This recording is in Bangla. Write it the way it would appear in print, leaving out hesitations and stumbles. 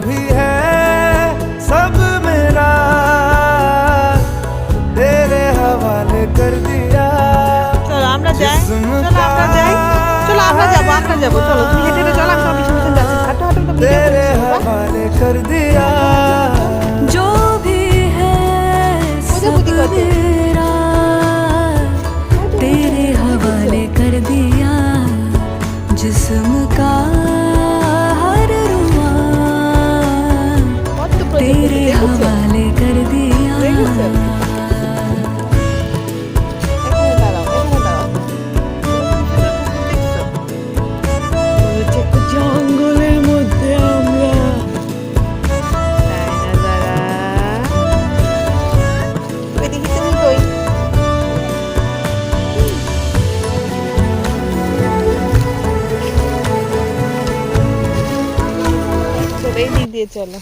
भी है सब मेरा तेरे हवाले कर दिया। চলো আমরা যাই, চলো আমরা যাবো, চলো তুমি হেঁটে হেঁটে চলো, আমি তোমার পিছন পিছন যাচ্ছি, হাঁটো হাঁটো তো ভিডিও तेरे করছি বাবা। हवाले कर दिया। जो भी है सब बुद्धि करते हैं। तेरा तेरे हवाले कर दिया। जिस्म का हर रुआ কত প্রজেক্ট तेरे দেখেছো? हवाले कर दिया। দেখেছো? এখানে দাঁড়াও, এখানে দাঁড়াও। দেখছো? জঙ্গলের মধ্যে আমরা তাই না দাঁড়া। ওই দেখি তুমি কই? চলো এই দিক দিয়ে চলো।